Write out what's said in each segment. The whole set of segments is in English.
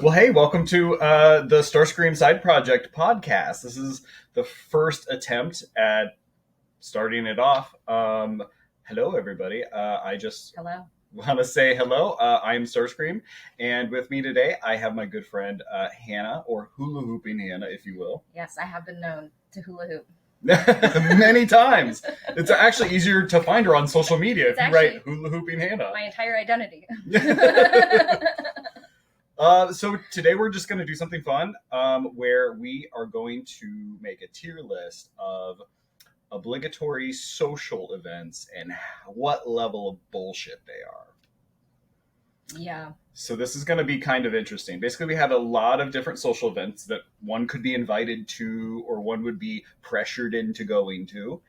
Well, hey, welcome to the Starscream Side Project podcast. This is the first attempt at starting it off. Hello, everybody. I just Hello. want to say hello. I'm Starscream, and with me today, I have my good friend Hannah, or Hulahoopinghannah, if you will. Yes, I have been known to hula hoop. Many times. It's actually easier to find her on social media if you write Hulahoopinghannah. My entire identity. So today we're just going to do something fun where we are going to make a tier list of obligatory social events and what level of bullshit they are. Yeah. So this is going to be kind of interesting. Basically, we have a lot of different social events that one could be invited to or one would be pressured into going to.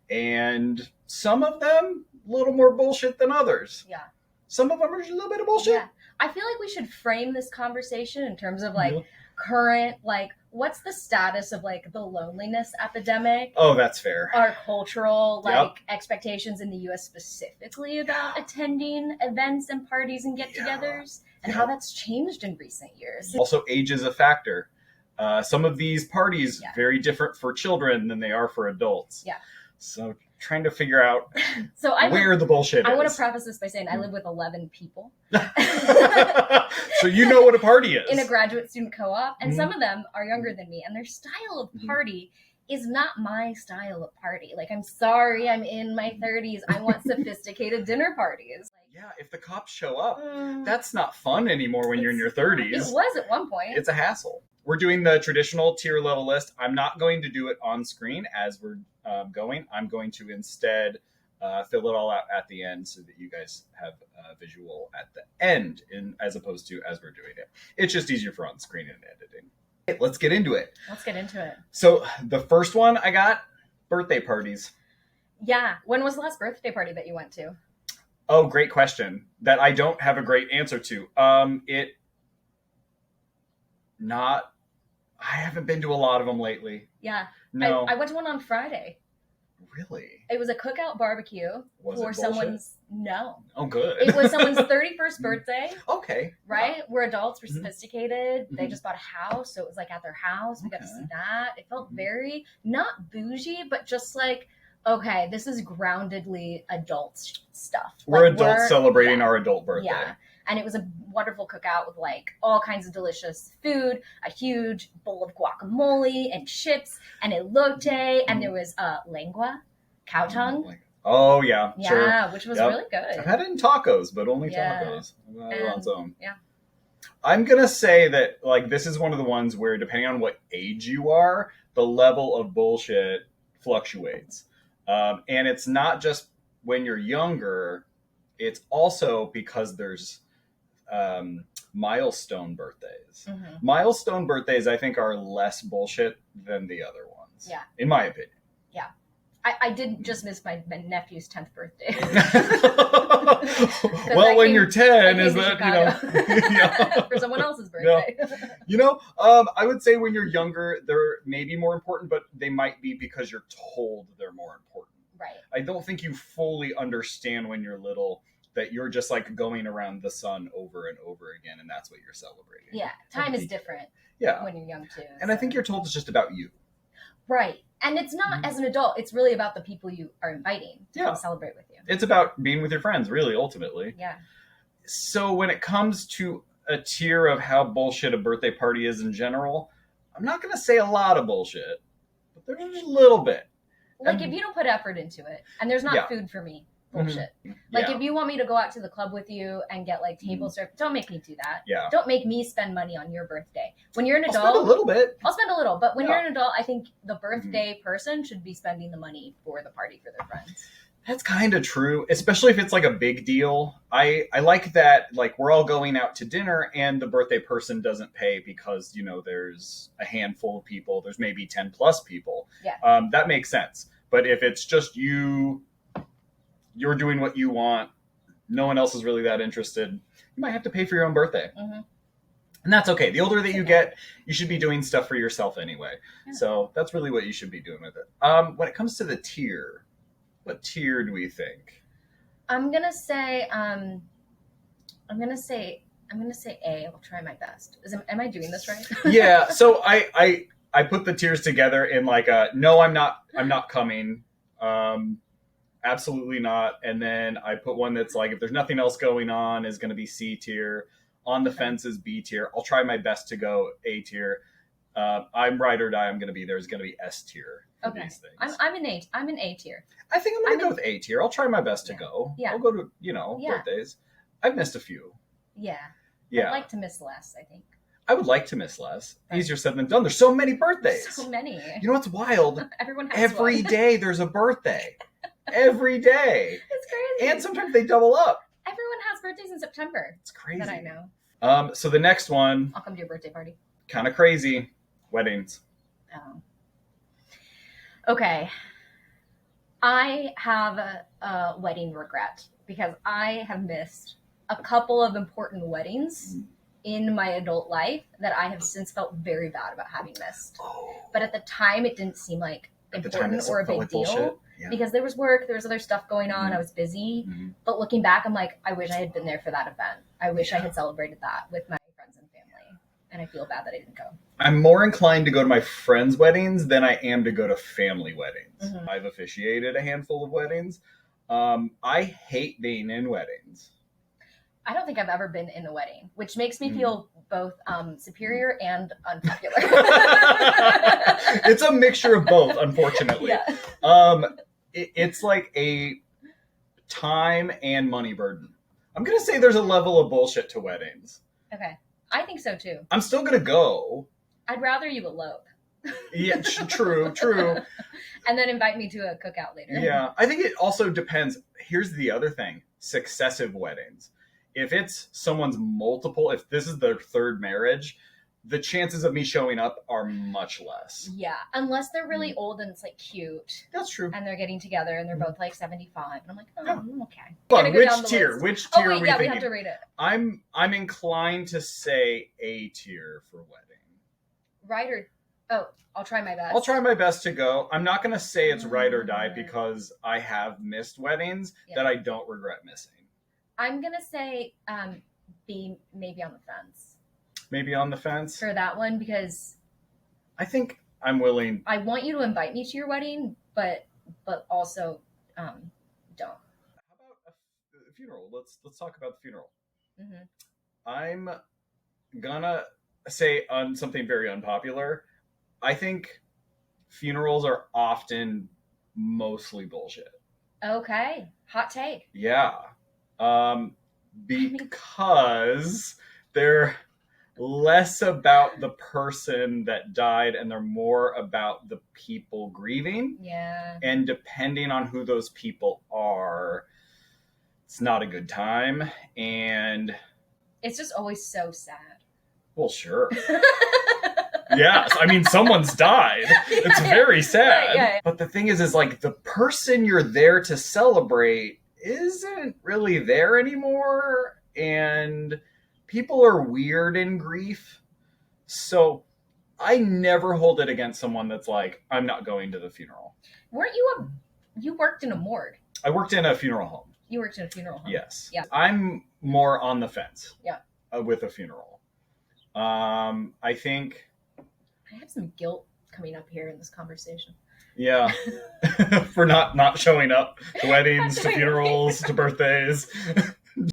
And some of them a little more bullshit than others. Yeah. Some of them are just a little bit of bullshit. Yeah. I feel like we should frame this conversation in terms of current, what's the status of the loneliness epidemic? Oh, that's fair. Our cultural expectations in the US specifically about attending events and parties and get-togethers and how that's changed in recent years. Also, age is a factor. Some of these parties very different for children than they are for adults. Yeah. So trying to figure out where the bullshit is. I want to preface this by saying I live with 11 people. So you know what a party is. In a graduate student co-op. And some of them are younger than me. And their style of party is not my style of party. I'm sorry, I'm in my 30s. I want sophisticated dinner parties. Yeah, if the cops show up, that's not fun anymore when you're in your 30s. It was at one point. It's a hassle. We're doing the traditional tier level list. I'm not going to do it on screen as we're going. I'm going to instead fill it all out at the end so that you guys have a visual at the end as opposed to as we're doing it. It's just easier for on screen and editing. Okay, let's get into it. So the first one I got, birthday parties. Yeah. When was the last birthday party that you went to? Oh, great question that I don't have a great answer to. I haven't been to a lot of them lately. Yeah. No. I went to one on Friday. Really? It was a cookout barbecue for someone's... No. Oh, good. It was someone's 31st birthday. Okay. Right? We're adults. We're sophisticated. They just bought a house. So it was at their house. We got to see that. It felt very, not bougie, but just okay, this is groundedly adult stuff. We're adults celebrating our adult birthday. Yeah. And it was a wonderful cookout with all kinds of delicious food, a huge bowl of guacamole and chips and elote, and there was lengua, cow tongue. Oh, yeah, sure. Yeah, which was really good. I've had it in tacos, but only tacos. On its own. Yeah. I'm going to say that this is one of the ones where depending on what age you are, the level of bullshit fluctuates. And it's not just when you're younger, it's also because there's milestone birthdays. Milestone birthdays, I think, are less bullshit than the other ones. Yeah. In my opinion. Yeah. I did just miss my nephew's 10th birthday. Well, when you're 10, is that, for someone else's birthday. Yeah. I would say when you're younger, they're maybe more important, but they might be because you're told they're more important. Right. I don't think you fully understand when you're little that you're just going around the sun over and over again, and that's what you're celebrating. Yeah, time is different when you're young, too. And I think you're told it's just about you. Right. And it's not as an adult. It's really about the people you are inviting to come celebrate with you. It's about being with your friends, really, ultimately. Yeah. So when it comes to a tier of how bullshit a birthday party is in general, I'm not going to say a lot of bullshit, but there's just a little bit. If you don't put effort into it, and there's not food for me, bullshit. If you want me to go out to the club with you and get table service, don't make me do that. Yeah. Don't make me spend money on your birthday. When you're an adult, I'll spend a little bit. I'll spend a little, but when you're an adult, I think the birthday person should be spending the money for the party for their friends. That's kind of true, especially if it's a big deal. I like that, we're all going out to dinner and the birthday person doesn't pay because, there's a handful of people. There's maybe 10 plus people. Yeah. That makes sense. But if it's just you're doing what you want, no one else is really that interested, you might have to pay for your own birthday. And that's okay. The older that you get, you should be doing stuff for yourself anyway. Yeah. So that's really what you should be doing with it. When it comes to the tier, what tier do we think? I'm gonna say I'm gonna say A. I'll try my best. Am I doing this right? Yeah. So I put the tiers together in like a no, I'm not coming. Absolutely not. And then I put one that's like if there's nothing else going on is going to be C tier. On the fence is B tier. I'll try my best to go A tier. I'm ride or die. I'm going to be there is going to be S tier for these things. I'm an A tier. I think I'm going to go with A tier. I'll try my best to go. Yeah. I'll go to birthdays. I've missed a few. Yeah. Yeah. I'd like to miss less, I think. I would like to miss less. Easier said than done. There's so many birthdays. So many. You know what's wild? Everyone has Every one. day there's a birthday. Every day. It's crazy. And sometimes they double up. Everyone has birthdays in September. It's crazy. That I know. So the next one. I'll come to your birthday party. Kind of crazy. Weddings. Oh. Okay. I have a wedding regret because I have missed a couple of important weddings in my adult life that I have since felt very bad about having missed. Oh. But at the time, it didn't seem like important or a big deal because there was work, there was other stuff going on. I was busy. But looking back, I'm like, I wish I had been there for that event. I wish I had celebrated that with my friends and family. And I feel bad that I didn't go. I'm more inclined to go to my friends' weddings than I am to go to family weddings. I've officiated a handful of weddings. I hate being in weddings. I don't think I've ever been in a wedding, which makes me feel both superior and unpopular. It's a mixture of both, unfortunately. Yeah. It's like a time and money burden. I'm going to say there's a level of bullshit to weddings. Okay. I think so too. I'm still going to go. I'd rather you elope. Yeah, true. And then invite me to a cookout later. Yeah. I think it also depends. Here's the other thing. Successive weddings. If it's someone's multiple, if this is their third marriage, the chances of me showing up are much less. Yeah, unless they're really old and it's like cute. That's true. And they're getting together and they're both like 75. And I'm like, I'm okay. But which tier? Which tier are we thinking? We have to rate it. I'm inclined to say A tier for wedding. Right or... Oh, I'll try my best. I'll try my best to go. I'm not going to say it's ride or die because I have missed weddings that I don't regret missing. I'm going to say B, maybe on the fence. Maybe on the fence? For that one, because... I think I'm willing... I want you to invite me to your wedding, but also don't. How about a funeral? Let's talk about the funeral. Mm-hmm. I'm gonna say on something very unpopular. I think funerals are often mostly bullshit. Okay. Hot take. Yeah. Because they're less about the person that died and they're more about the people grieving. Yeah. And depending on who those people are, it's not a good time. And it's just always so sad. Well, sure. Yes. I mean, someone's died. It's very sad. Right, yeah. But the thing is like the person you're there to celebrate isn't really there anymore. And people are weird in grief. So I never hold it against someone that's like, I'm not going to the funeral. You worked in a morgue. I worked in a funeral home. You worked in a funeral home. Yes. Yeah. I'm more on the fence. Yeah. With a funeral. I think... I have some guilt coming up here in this conversation. Yeah. For not showing up to weddings, to funerals, to birthdays.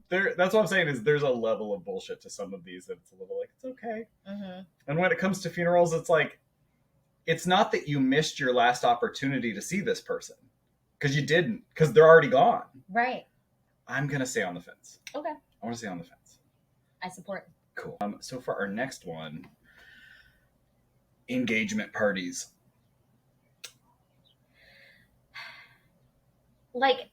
That's what I'm saying is there's a level of bullshit to some of these that it's a little like, it's okay. Mm-hmm. And when it comes to funerals, it's like, it's not that you missed your last opportunity to see this person. Because you didn't. Because they're already gone. Right. I'm going to stay on the fence. Okay. I want to stay on the fence. I support. Cool. So for our next one, engagement parties. Like,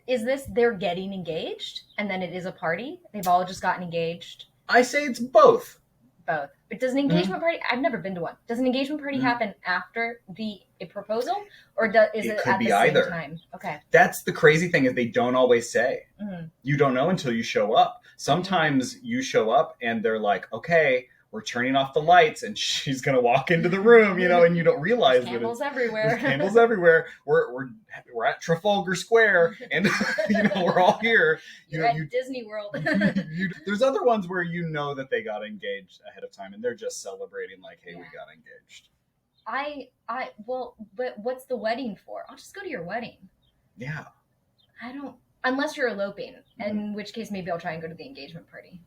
is this they're getting engaged and then it is a party? They've all just gotten engaged? I say it's both. Both. But does an engagement party... I've never been to one. Does an engagement party happen after a proposal? Or is it at the same time? Okay. That's the crazy thing is they don't always say. Mm-hmm. You don't know until you show up. Sometimes you show up and they're like, okay, we're turning off the lights and she's going to walk into the room, you know, and you don't realize There's candles that everywhere. there's candles everywhere. We're at Trafalgar Square and, you know, we're all here. You're at Disney World. There's other ones where you know that they got engaged ahead of time and they're just celebrating like, hey, we got engaged. Well, but what's the wedding for? I'll just go to your wedding. Yeah. Unless you're eloping, in which case maybe I'll try and go to the engagement party.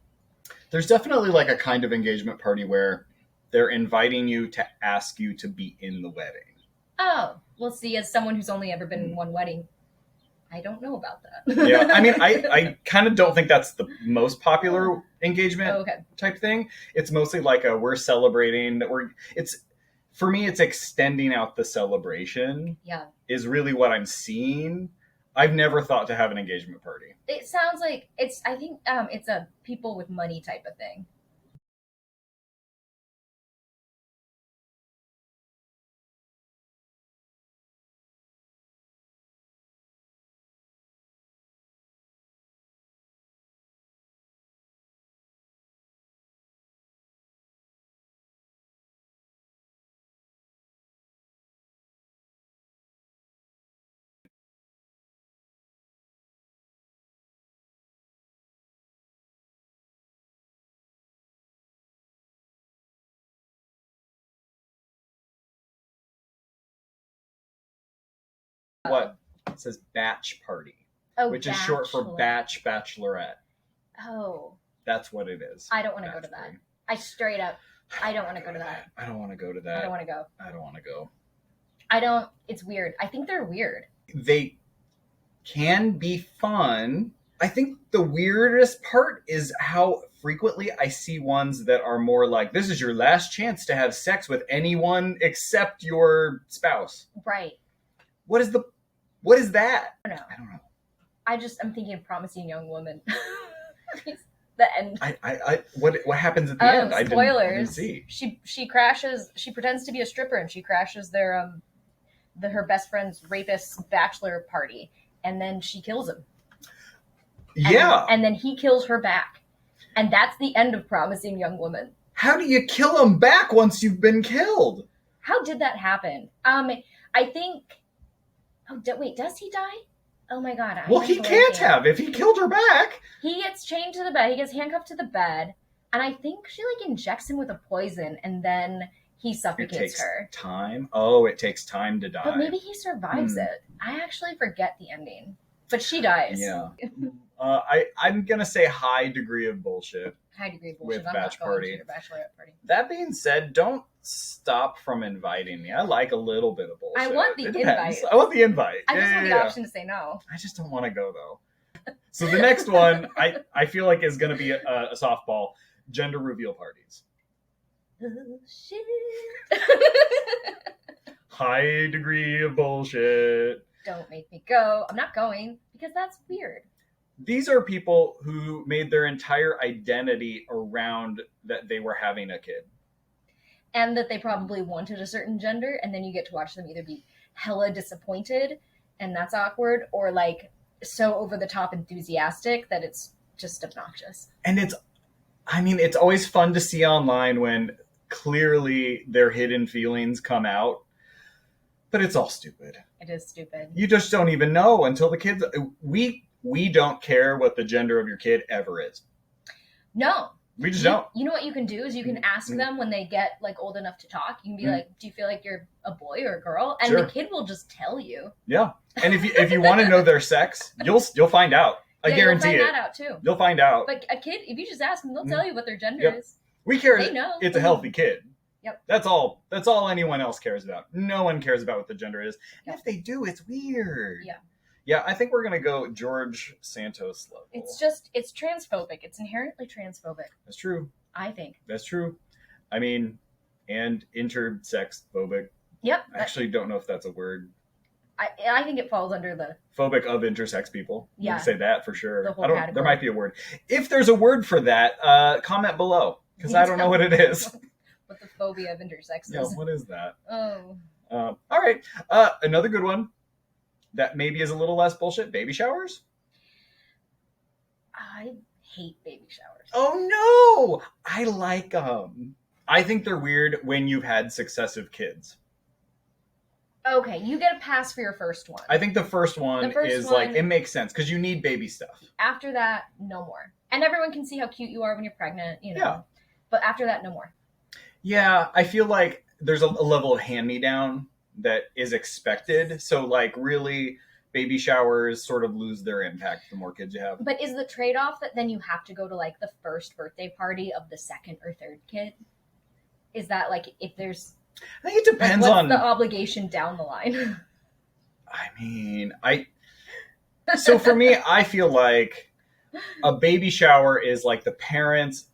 There's definitely like a kind of engagement party where they're inviting you to ask you to be in the wedding. Oh, well, see, as someone who's only ever been in one wedding, I don't know about that. Yeah, I mean, I kind of don't think that's the most popular engagement type thing. It's mostly like we're celebrating that for me, it's extending out the celebration. Yeah. Is really what I'm seeing. I've never thought to have an engagement party. It sounds like I think it's a people with money type of thing. What? It says batch party, which is short for batch bachelorette. Oh. That's what it is. I don't want to go to that. I don't want to go to that. I don't want to go to that. I don't want to go. I don't want to go. It's weird. I think they're weird. They can be fun. I think the weirdest part is how frequently I see ones that are more like, this is your last chance to have sex with anyone except your spouse. Right. What is that? I don't know. I'm thinking of Promising Young Woman. The end. What happens at the end? Spoilers. I didn't see. She crashes. She pretends to be a stripper and she crashes her best friend's rapist bachelor party, and then she kills him. Yeah. And then he kills her back, and that's the end of Promising Young Woman. How do you kill him back once you've been killed? How did that happen? I think. Oh, wait, does he die? Oh my god. Well, he can't have if he killed her back. He gets chained to the bed. He gets handcuffed to the bed. And I think she like injects him with a poison and then he suffocates her. Time? Oh, it takes time to die. But maybe he survives it. I actually forget the ending. But she dies. Yeah. I'm going to say high degree of bullshit. High degree of bullshit. With Batch Party. Bachelorette party. That being said, don't stop from inviting me. I like a little bit of bullshit. I want the invite. I want the invite. I just want the option to say no. I just don't want to go though. So the next one, I feel like is going to be a softball. Gender reveal parties. Bullshit. High degree of bullshit. Don't make me go. I'm not going because that's weird. These are people who made their entire identity around that they were having a kid. And that they probably wanted a certain gender, and then you get to watch them either be hella disappointed, and that's awkward, or like so over the top enthusiastic that it's just obnoxious. And it's always fun to see online when clearly their hidden feelings come out, but it's all stupid. It is stupid. You just don't even know until the kids. We don't care what the gender of your kid ever is. No. We just don't. You know what you can do is you can ask them when they get like old enough to talk. You can be like, "Do you feel like you're a boy or a girl?" And the kid will just tell you. Yeah, and if you want to know their sex, you'll find out. I guarantee you'll it. find that out too. You'll find out. Like a kid, if you just ask them, they'll tell you what their gender is. We care. They know. It's a healthy kid. Yep. That's all anyone else cares about. No one cares about what the gender is. And if they do, it's weird. Yeah. Yeah, I think we're going to go George Santos level. It's transphobic. It's inherently transphobic. That's true. I think. That's true. I mean, and intersex phobic. Yep. I actually don't know if that's a word. I think it falls under the... Phobic of intersex people. Yeah. You can say that for sure. The whole category. There might be a word. If there's a word for that, comment below. Because I don't know what it is. What the phobia of intersex is. Yeah, what is that? Oh. All right. Another good one that maybe is a little less bullshit. Baby showers. I hate baby showers. Oh no! I like them. I think they're weird when you've had successive kids. Okay, you get a pass for your first one. I think the first one is like, it makes sense because you need baby stuff. After that, no more. And everyone can see how cute you are when you're pregnant, you know. Yeah. But after that, no more. Yeah, I feel like there's a level of hand-me-down that is expected. So like really baby showers sort of lose their impact the more kids you have. But is the trade-off that then you have to go to like the first birthday party of the second or third kid? Is that like if there's... I think it depends on the obligation down the line. I mean, so for me, I feel like a baby shower is like the parents.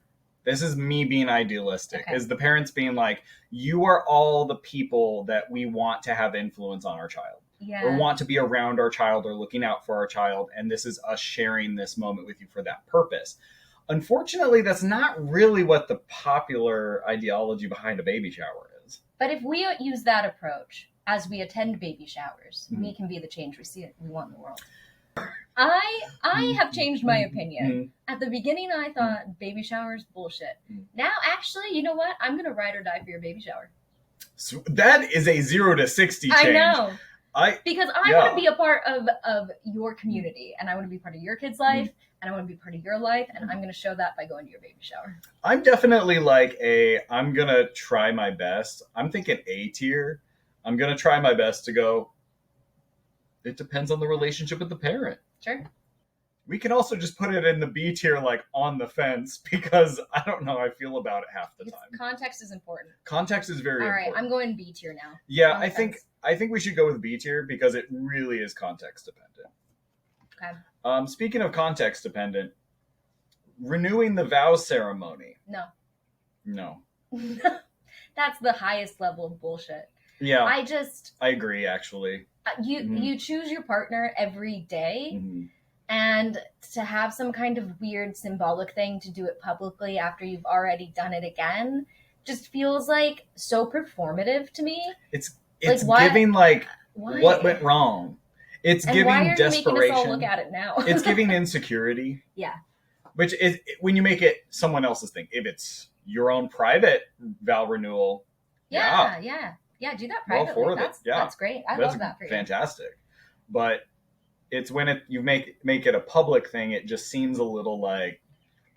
This is me being idealistic. Okay. Is the parents being like, you are all the people that we want to have influence on our child, or want to be around our child or looking out for our child, and this is us sharing this moment with you for that purpose. Unfortunately, that's not really what the popular ideology behind a baby shower is. But if we use that approach as we attend baby showers, we can be the change we want in the world. I have changed my opinion. At the beginning, I thought baby showers, bullshit. Now, actually, you know what? I'm going to ride or die for your baby shower. So that is a 0 to 60 change. I know. Because I want to be a part of your community, and I want to be part of your kid's life, and I want to be part of your life, and I'm going to show that by going to your baby shower. I'm definitely like I'm going to try my best. I'm thinking A tier. I'm going to try my best to go, it depends on the relationship with the parent. Sure. We can also just put it in the B tier, like on the fence, because I don't know how I feel about it half the time. Context is important. Context is very important. All right, I'm going B tier now. Yeah, I think we should go with B tier because it really is context dependent. Okay. Speaking of context dependent, renewing the vows ceremony. No. That's the highest level of bullshit. Yeah. I agree, actually. You choose your partner every day, and to have some kind of weird symbolic thing to do it publicly after you've already done it again just feels like so performative to me. It's like, giving like what went wrong. It's giving why are desperation. You making us all look at it now? It's giving insecurity. Yeah. Which is when you make it someone else's thing. If it's your own private vow renewal. Yeah, do that privately. That's great. I love that for you. Fantastic. But it's when you make it a public thing, it just seems a little like...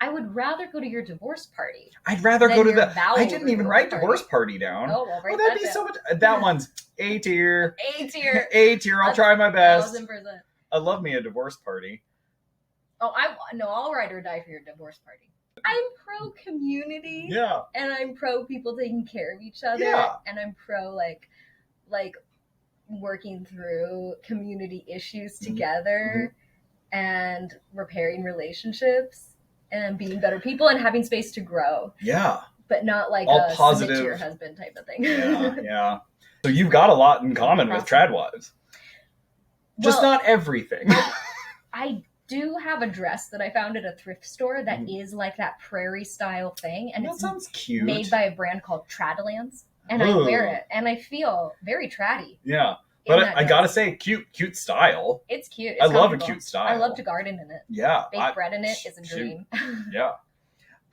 I would rather go to your divorce party. I'd rather go to the... I didn't even write divorce party down. Oh, well, that'd be so much... That one's A tier. A tier. A tier. I'll try my best. 1,000%. I love me a divorce party. Oh, I'll ride or die for your divorce party. I'm pro community. Yeah. And I'm pro people taking care of each other. Yeah. And I'm pro like working through community issues together and repairing relationships and being better people and having space to grow. Yeah. But not like all a positive submit to your husband type of thing. Yeah. So you've got a lot in common with trad wives. Just not everything. I do have a dress that I found at a thrift store that is like that prairie style thing, and that sounds cute. Made by a brand called Tradlands, and I wear it and I feel very traddy. Yeah, but I gotta say, cute style. It's cute. I love a cute style. I love to garden in it. Yeah, bake bread in it is a dream. Yeah.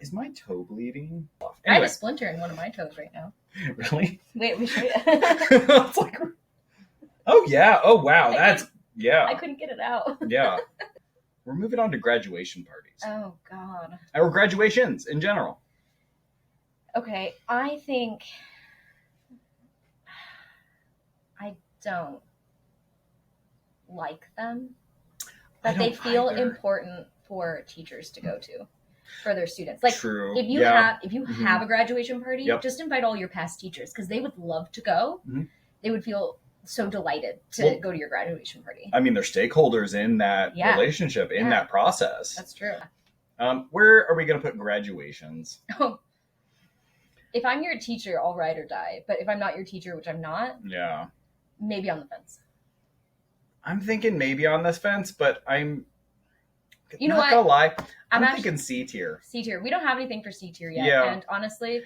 Is my toe bleeding? Anyway. I have a splinter in one of my toes right now. Really? Wait, let me show you. It's like, oh yeah, oh wow, I couldn't get it out. Yeah. We're moving on to graduation parties. Oh, God. Or graduations in general. Okay, I think I don't like them. But they feel important for teachers to go to for their students. Like, true. If you have a graduation party, just invite all your past teachers because they would love to go. They would feel so delighted to go to your graduation party. I mean, they're stakeholders in that relationship, in that process. That's true. Where are we going to put graduations? Oh, if I'm your teacher, I'll ride or die. But if I'm not your teacher, which I'm not, maybe on the fence. I'm thinking maybe on this fence, but I'm not gonna lie. I'm thinking C tier. C tier. We don't have anything for C tier yet. Yeah. And honestly,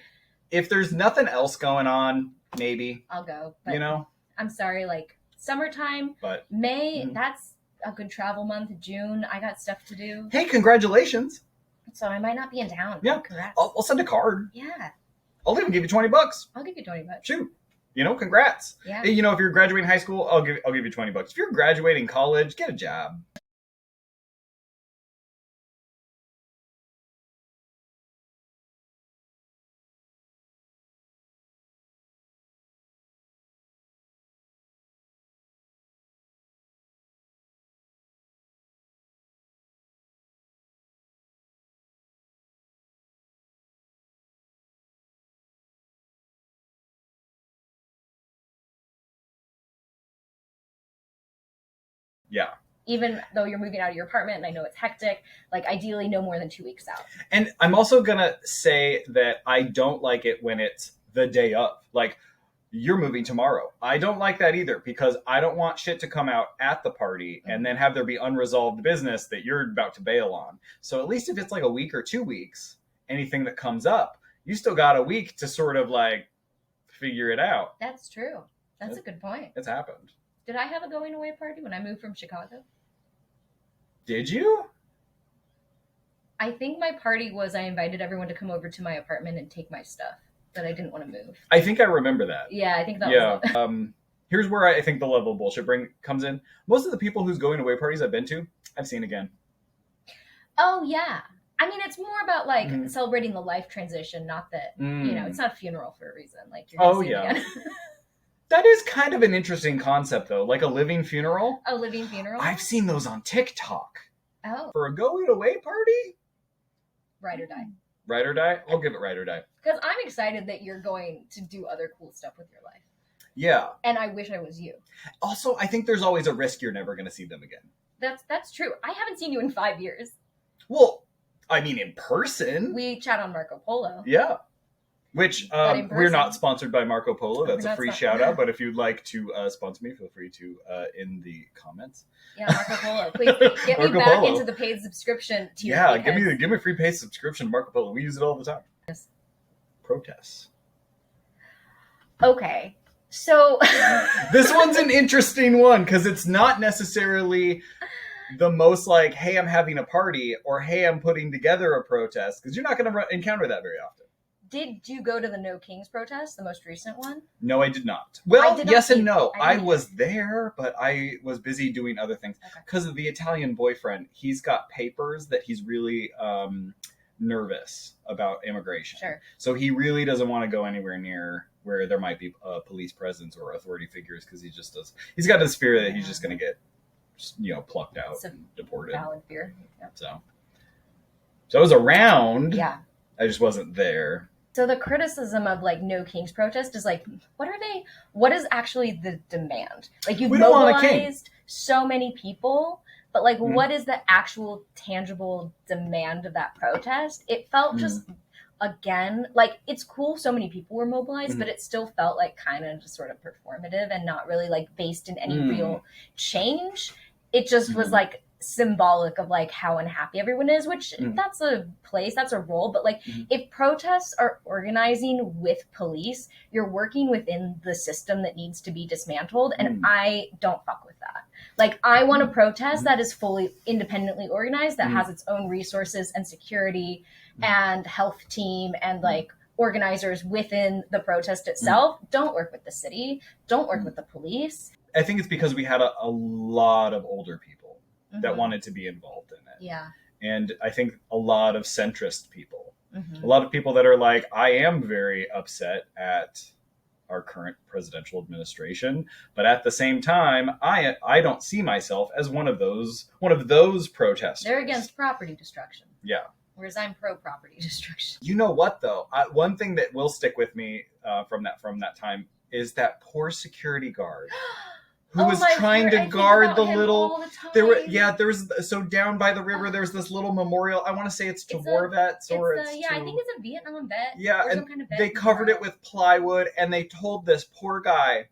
if there's nothing else going on, maybe I'll go. But I'm sorry, like summertime, but May, that's a good travel month. June, I got stuff to do. Hey, congratulations. So I might not be in town. Yeah. Congrats. I'll send a card. Yeah. I'll even give you $20. I'll give you $20. Shoot. Congrats. Yeah. If you're graduating high school, I'll give you $20. If you're graduating college, get a job. Yeah. Even though you're moving out of your apartment and I know it's hectic, like ideally no more than 2 weeks out. And I'm also going to say that I don't like it when it's the day of. Like, you're moving tomorrow. I don't like that either because I don't want shit to come out at the party and then have there be unresolved business that you're about to bail on. So at least if it's like a week or 2 weeks, anything that comes up, you still got a week to sort of like figure it out. That's true. That's a good point. It's happened. Did I have a going away party when I moved from Chicago? Did you? I think my party was I invited everyone to come over to my apartment and take my stuff that I didn't want to move. I think I remember that. Yeah, I think that was it. Here's where I think the level of bullshit comes in. Most of the people whose going away parties I've been to, I've seen again. Oh, yeah. I mean, it's more about like celebrating the life transition, not that, it's not a funeral for a reason. Like, you're going to see it again. That is kind of an interesting concept, though. Like a living funeral. A living funeral? I've seen those on TikTok. Oh. For a going away party? Ride or die. Ride or die? I'll give it ride or die. Because I'm excited that you're going to do other cool stuff with your life. Yeah. And I wish I was you. Also, I think there's always a risk you're never going to see them again. That's true. I haven't seen you in 5 years. Well, I mean, in person. We chat on Marco Polo. Yeah. Which, we're not sponsored by Marco Polo. That's a free shout out. But if you'd like to sponsor me, feel free to in the comments. Yeah, Marco Polo. Please get me back into the paid subscription tier. Yeah, give me a free paid subscription to Marco Polo. We use it all the time. Yes. Protests. Okay. So this one's an interesting one because it's not necessarily the most like, hey, I'm having a party or hey, I'm putting together a protest because you're not going to encounter that very often. Did you go to the No Kings protest, the most recent one? No, I did not. Well, yes and no. I was there, but I was busy doing other things because of the Italian boyfriend. He's got papers that he's really nervous about immigration. Sure. So he really doesn't want to go anywhere near where there might be police presence or authority figures because he's got this fear that he's just going to get plucked out and deported. Valid fear. Yeah. So I was around. Yeah. I just wasn't there. So the criticism of like No Kings protest is like, what is actually the demand? Like you've mobilized so many people, but like what is the actual tangible demand of that protest? It felt just, again, like it's cool so many people were mobilized, but it still felt like kind of just sort of performative and not really like based in any real change. It just was like symbolic of like how unhappy everyone is, which that's a place, that's a role, but like if protests are organizing with police, you're working within the system that needs to be dismantled, and I don't fuck with that. Like I want a protest that is fully independently organized, that has its own resources and security and health team and like organizers within the protest itself. Don't work with the city, don't work with the police. I think it's because we had a lot of older people that wanted to be involved in it. Yeah. And I think a lot of centrist people, a lot of people that are like, I am very upset at our current presidential administration, but at the same time, I don't see myself as one of those protesters. They're against property destruction. Yeah. Whereas I'm pro property destruction. You know what though? One thing that will stick with me from that time is that poor security guard. Who was trying to guard the little there was so down by the river there's this little memorial. I want to say it's to war vets or I think it's a Vietnam vet. Yeah, and kind of they covered it with plywood and they told this poor guy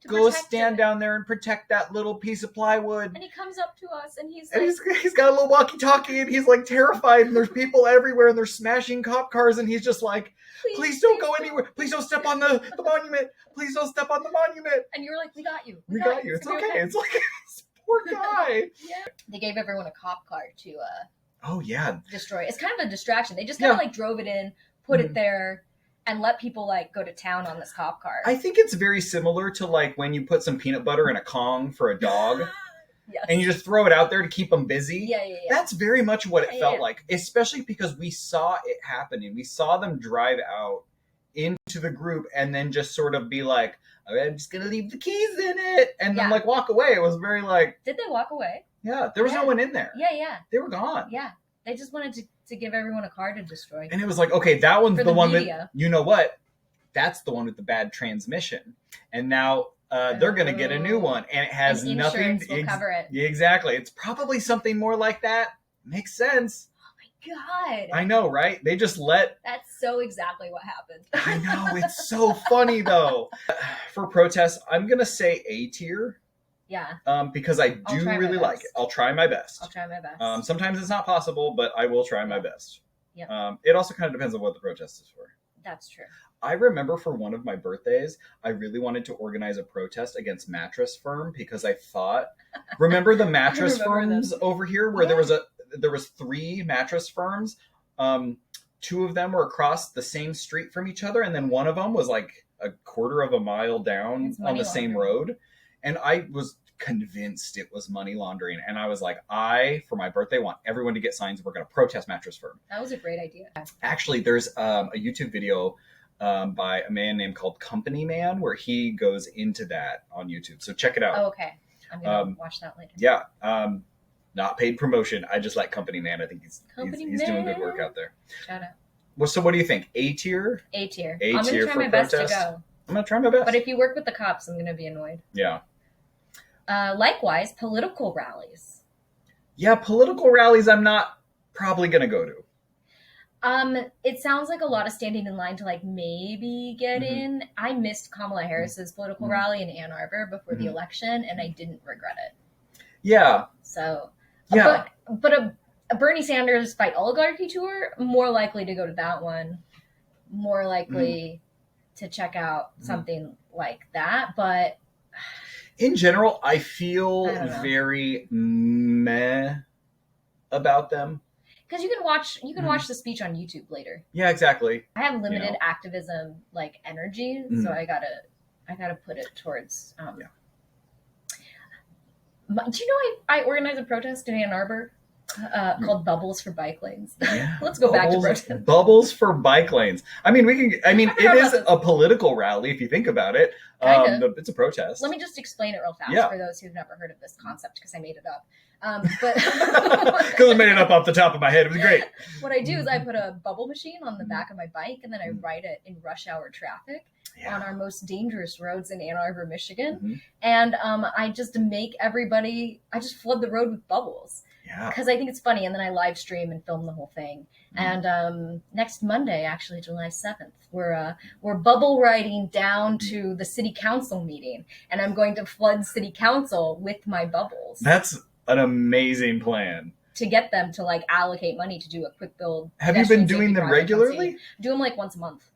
go stand down there and protect that little piece of plywood. And he comes up to us and he's got a little walkie-talkie and he's like terrified and there's people everywhere and they're smashing cop cars and he's just like, please don't go anywhere. Please don't step on the monument. Please don't step on the monument. And you were like, we got you. We got you. It's okay. It's like this poor guy. Yeah. They gave everyone a cop car to Oh yeah. destroy. It's kind of a distraction. They just kind of like drove it in, put it there, and let people like go to town on this cop car. I think it's very similar to like when you put some peanut butter in a Kong for a dog. Yes. And you just throw it out there to keep them busy. Yeah. That's very much what it felt like, especially because we saw it happening. We saw them drive out into the group and then just sort of be like, okay, I'm just going to leave the keys in it. And then like walk away. It was very like... Did they walk away? Yeah, there was no one in there. Yeah. They were gone. Yeah. They just wanted to give everyone a car to destroy. And it was like, okay, that one's the one media. with... You know what? That's the one with the bad transmission. And now... they're going to get a new one, and it has nothing. Will cover it. Exactly. It's probably something more like that. Makes sense. Oh my god! I know, right? They just let. That's so exactly what happened. I know, it's so funny though. For protests, I'm gonna say A tier. Yeah. Because I do really like it. I'll try my best. Sometimes it's not possible, but I will try my best. Yeah. It also kind of depends on what the protest is for. That's true. I remember for one of my birthdays, I really wanted to organize a protest against Mattress Firm because I thought, remember the mattress firms over here where there was 3 mattress firms. 2 of them were across the same street from each other, and then one of them was like a quarter of a mile down on the same road. And I was convinced it was money laundering. And I was like, for my birthday, want everyone to get signs. We're going to protest Mattress Firm. That was a great idea. Actually, there's a YouTube video by a man named called Company Man, where he goes into that on YouTube. So check it out. Oh, okay. I'm going to watch that later. Yeah. Not paid promotion. I just like Company Man. I think he's doing good work out there. Shout out. Well, so what do you think? A tier? A tier. A tier. I'm going to try my best to go. I'm going to try my best. But if you work with the cops, I'm going to be annoyed. Yeah. Likewise, political rallies. Yeah, political rallies I'm not probably going to go to. It sounds like a lot of standing in line to like maybe get in. I missed Kamala Harris's political rally in Ann Arbor before the election, and I didn't regret it. Yeah. So, yeah. But a Bernie Sanders Fight Oligarchy tour, more likely to go to that one, more likely to check out something like that. But in general, I feel very meh about them. Because you can watch the speech on YouTube later. Yeah, exactly. I have limited activism like energy, so I gotta put it towards. Do you know I organized a protest in Ann Arbor called Bubbles for Bike Lanes? Yeah. Let's go back to protest. Bubbles for bike lanes. I mean, it is a political rally if you think about it. It's a protest. Let me just explain it real fast for those who've never heard of this concept because I made it up. But because I made it up off the top of my head, it was great. What I do is I put a bubble machine on the back of my bike, and then I ride it in rush hour traffic on our most dangerous roads in Ann Arbor, Michigan. And I just flood the road with bubbles. Because I think it's funny, and then I live stream and film the whole thing. And next Monday, actually July 7th, we're bubble riding down to the city council meeting, and I'm going to flood city council with my bubbles. That's an amazing plan. To get them to like allocate money to do a quick build. Have you been doing them regularly? Do them like once a month.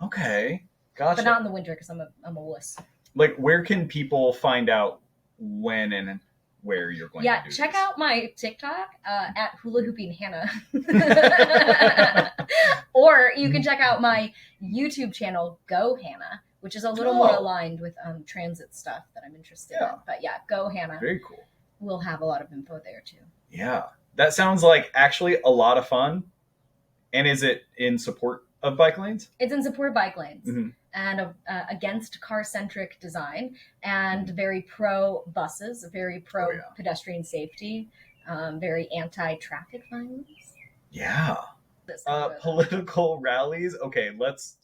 Okay, gotcha. But not in the winter because I'm a wuss. Like, where can people find out when and where you're going to do this? Yeah, check out my TikTok at Hulahoopinghannah. Or you can check out my YouTube channel, Go Hannah, which is a little more aligned with transit stuff that I'm interested in. But yeah, Go Hannah. Very cool. We'll have a lot of info there too. Yeah, that sounds like actually a lot of fun. And is it in support of bike lanes? It's in support of bike lanes and against car-centric design and very pro buses, very pro pedestrian safety, very anti-traffic violence. Yeah. Political rallies. Okay, let's.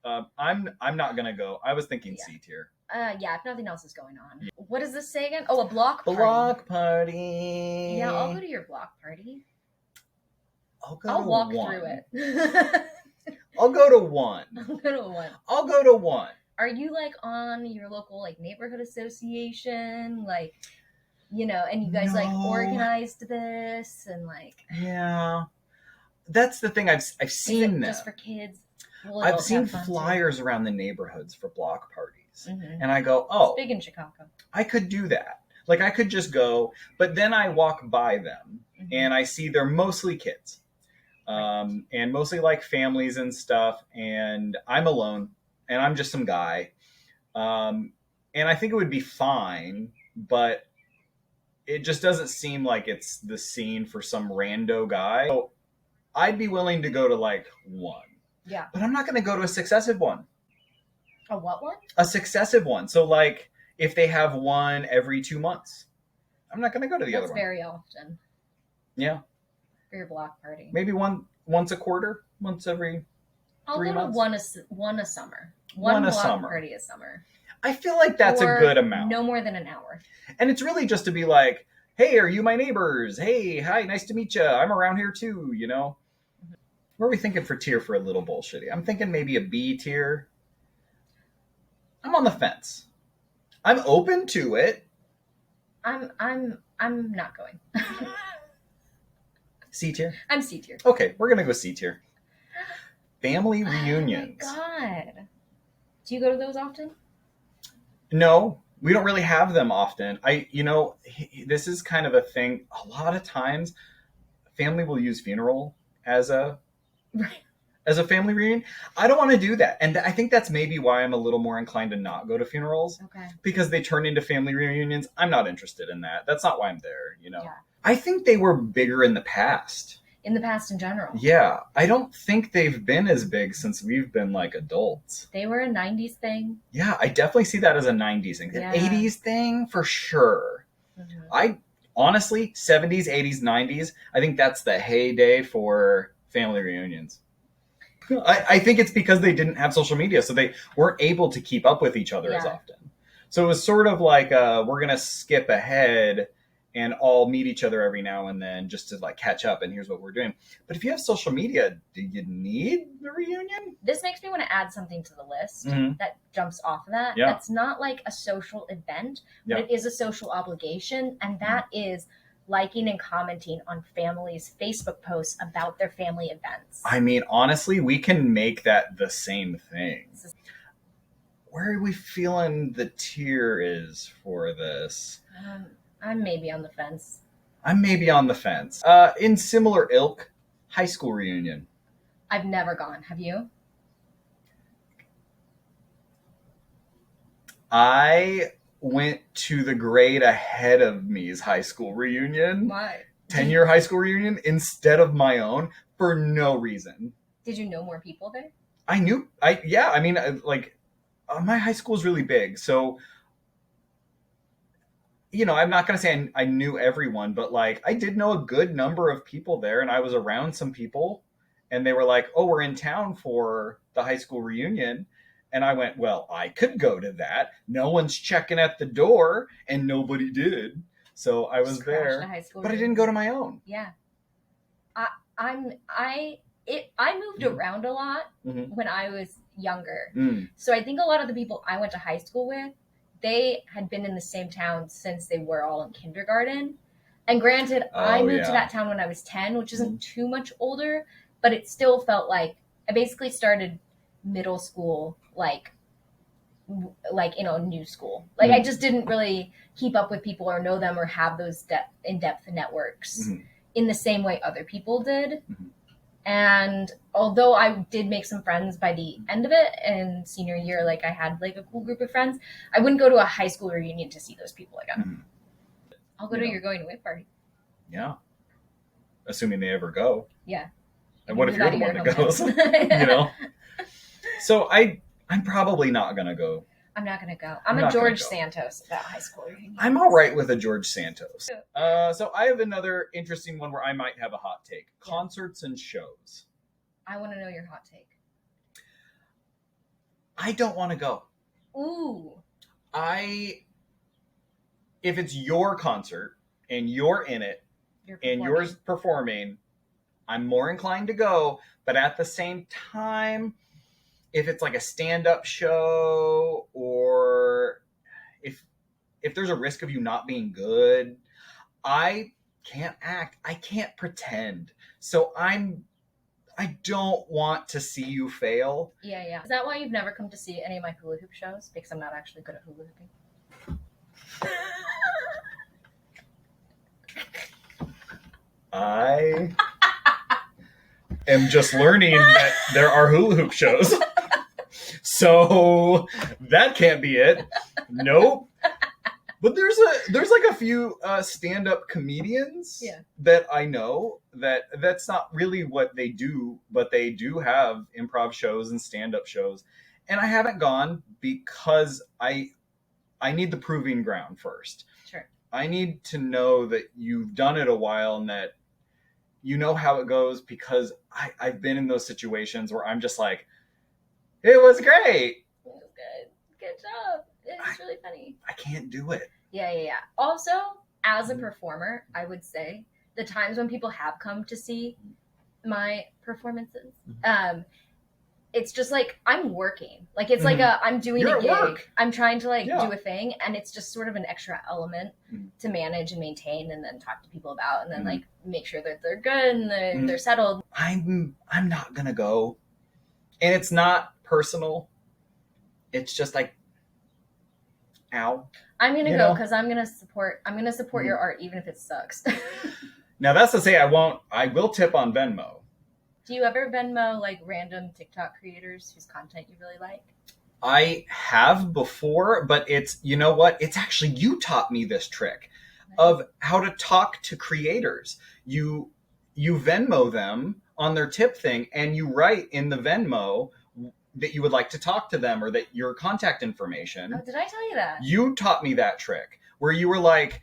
I'm not gonna go. I was thinking C tier. Yeah, if nothing else is going on. What does this say again? Oh, a block party. Block party. Yeah, I'll go to your block party. I'll walk through it. I'll go to one. I'll go to one. one. Are you like on your local like neighborhood association? Like, you know, and you guys like organized this and like. Yeah. That's the thing. I've seen that. Just for kids? I've seen flyers around the neighborhoods for block parties. And I go, it's big in Chicago. I could do that. Like, I could just go, but then I walk by them and I see they're mostly kids. And mostly like families and stuff. And I'm alone, and I'm just some guy. And I think it would be fine, but it just doesn't seem like it's the scene for some rando guy. So I'd be willing to go to like one. Yeah. But I'm not going to go to a successive one. A what one? A successive one. So like if they have one every 2 months, I'm not going to go to the other one. That's very often. Yeah. For your block party. Maybe once a quarter, once every I'll 3 go months. to one a summer. One a block summer. party a summer. I feel like that's Or a good amount. No more than an hour. And it's really just to be like, hey, are you my neighbors? Hey, hi, nice to meet you. I'm around here too, you know? What are we thinking for tier for a little bullshitty? I'm thinking maybe a B tier. I'm on the fence. I'm open to it. I'm not going. C tier? I'm C tier. Okay, we're gonna go C tier. Family reunions. Oh my god. Do you go to those often? No, we don't really have them often. This is kind of a thing. A lot of times, family will use funeral as a family reunion. I don't want to do that, and I think that's maybe why I'm a little more inclined to not go to funerals. Okay. Because they turn into family reunions. I'm not interested in that. That's not why I'm there. Yeah. I think they were bigger in the past. In the past in general. Yeah, I don't think they've been as big since we've been like adults. They were a 90s thing. Yeah, I definitely see that as a 90s thing. An 80s thing for sure. Mm-hmm. I honestly, 70s, 80s, 90s, I think that's the heyday for family reunions. I think it's because they didn't have social media, so they weren't able to keep up with each other as often. So it was sort of like, we're going to skip ahead and all meet each other every now and then just to like catch up, and here's what we're doing. But if you have social media, do you need the reunion? This makes me want to add something to the list that jumps off of that. Yeah. That's not like a social event, but it is a social obligation, and that is liking and commenting on families' Facebook posts about their family events. I mean, honestly, we can make that the same thing. Where are we feeling the tier is for this? I'm maybe on the fence. In similar ilk, high school reunion. I've never gone. Have you? I went to the grade ahead of me's high school reunion. Why? 10-year high school reunion instead of my own for no reason. Did you know more people there? My high school is really big, so I'm not going to say I knew everyone, but like I did know a good number of people there, and I was around some people, and they were like, oh, we're in town for the high school reunion. And I went, well, I could go to that. No one's checking at the door, and nobody did. So I was there, but I didn't go to my own. Yeah. I moved around a lot when I was younger. So I think a lot of the people I went to high school with, they had been in the same town since they were all in kindergarten. And granted, I moved to that town when I was 10, which isn't too much older, but it still felt like I basically started middle school, like in a new school. Like I just didn't really keep up with people or know them or have those in-depth networks in the same way other people did. And although I did make some friends by the end of it, and senior year, like I had like a cool group of friends, I wouldn't go to a high school reunion to see those people again. I'll go to your going away party. Yeah. Assuming they ever go. Yeah. And what if you're the one that goes? So I'm probably not going to go. I'm not going to go. I'm a George Santos about high school reunion. I'm all right with a George Santos. So I have another interesting one where I might have a hot take. Concerts and shows. I want to know your hot take. I don't want to go. Ooh. If it's your concert and you're in it and you're performing, I'm more inclined to go. But at the same time, if it's like a stand-up show, or if there's a risk of you not being good, I can't act. I can't pretend. So I don't want to see you fail. Yeah. Is that why you've never come to see any of my hula hoop shows? Because I'm not actually good at hula hooping. I am just learning that there are hula hoop shows. So that can't be it. Nope. But there's like a few stand-up comedians that I know that's not really what they do, but they do have improv shows and stand-up shows. And I haven't gone because I need the proving ground first. Sure. I need to know that you've done it a while and that you know how it goes, because I've been in those situations where I'm just like, it was great. It was good. Good job. It's really funny. I can't do it. Yeah. Also, as a performer, I would say the times when people have come to see my performances, it's just like I'm working. Like it's like I'm doing a gig. Work. I'm trying to do a thing, and it's just sort of an extra element to manage and maintain, and then talk to people about, and then like make sure that they're good and they're settled. I'm not gonna go, and it's not personal. It's just like, ow. I'm gonna go because I'm gonna support your art, even if it sucks. Now that's to say I won't. I will tip on Venmo. Do you ever Venmo like random TikTok creators whose content you really like? I have before, but it's, you know what? It's actually, you taught me this trick of how to talk to creators. You Venmo them on their tip thing, and you write in the Venmo that you would like to talk to them, or that your contact information. Oh, did I tell you that? You taught me that trick where you were like,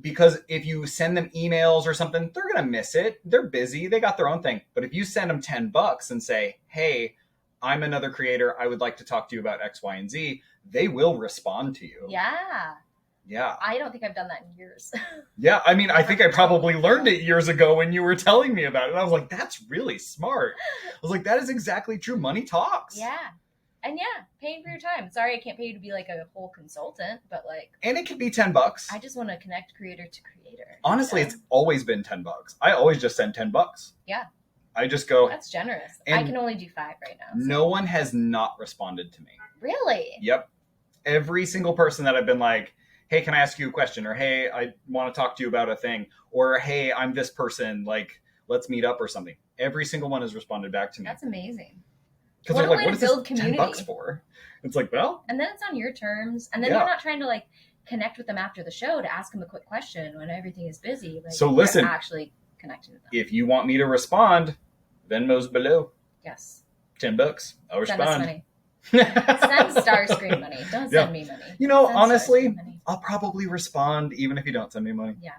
because if you send them emails or something, they're going to miss it. They're busy. They got their own thing. But if you send them $10 and say, hey, I'm another creator, I would like to talk to you about X, Y, and Z, they will respond to you. Yeah. I don't think I've done that in years. Yeah. I mean, I think I probably learned it years ago when you were telling me about it. And I was like, that's really smart. I was like, that is exactly true. Money talks. Yeah. And paying for your time. Sorry, I can't pay you to be like a whole consultant, but like. And it could be $10. I just want to connect creator to creator. Honestly, it's always been $10. I always just send $10. Yeah. I just go. That's generous. I can only do 5 right now. So. No one has not responded to me. Really? Yep. Every single person that I've been like, hey, can I ask you a question? Or, hey, I want to talk to you about a thing. Or, hey, I'm this person. Like, let's meet up or something. Every single one has responded back to me. That's amazing. Because they're like, what is this $10 for? It's like, well. And then it's on your terms. And then you're not trying to like connect with them after the show to ask them a quick question when everything is busy. Like, so listen, you're actually connecting with them. If you want me to respond, Venmo's below. Yes. $10. I'll respond. Send us money. Send Starscream money. Don't send me money. You know, honestly, I'll probably respond even if you don't send me money. Yeah.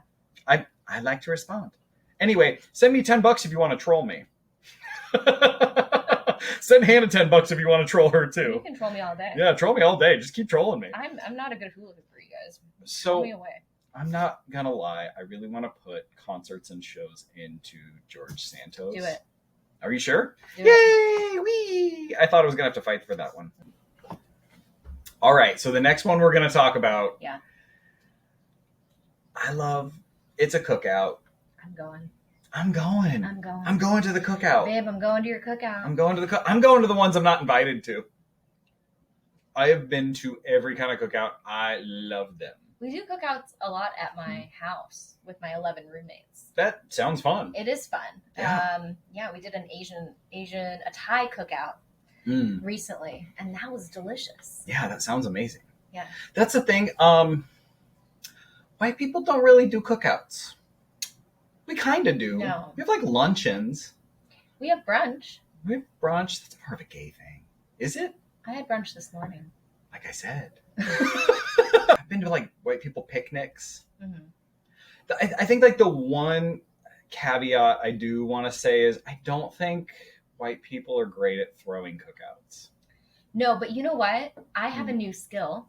I like to respond. Anyway, send me $10 if you want to troll me. Send Hannah $10 if you want to troll her too. You can troll me all day. Yeah, troll me all day. Just keep trolling me. I'm not a good hula hoop for you guys. So troll me away. I'm not gonna lie. I really want to put concerts and shows into George Santos. Do it. Are you sure? Do Yay! it. Wee! I thought I was gonna have to fight for that one. All right. So the next one we're gonna talk about. Yeah. It's a cookout. I'm going. I'm going to the cookout. Babe, I'm going to your cookout. I'm going to the ones I'm not invited to. I have been to every kind of cookout. I love them. We do cookouts a lot at my house with my 11 roommates. That sounds fun. It is fun. Yeah. We did an a Thai cookout recently, and that was delicious. Yeah, that sounds amazing. Yeah. That's the thing. White people don't really do cookouts. We kind of do. No. We have like luncheons. We have brunch. That's more of a gay thing. Is it? I had brunch this morning. Like I said. I've been to like white people picnics. Mm-hmm. I think like the one caveat I do want to say is I don't think white people are great at throwing cookouts. No, but you know what? I have a new skill.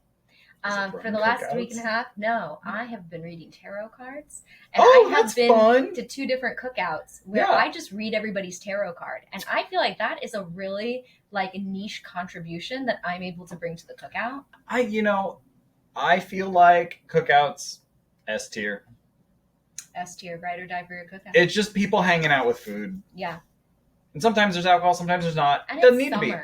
For the last week and a half, I have been reading tarot cards. And I have been fun. to 2 different cookouts where I just read everybody's tarot card. And I feel like that is a really like niche contribution that I'm able to bring to the cookout. I feel like cookouts, S tier. S tier, ride or die for your cookout. It's just people hanging out with food. Yeah. And sometimes there's alcohol, sometimes there's not. And Doesn't it's need summer. to be.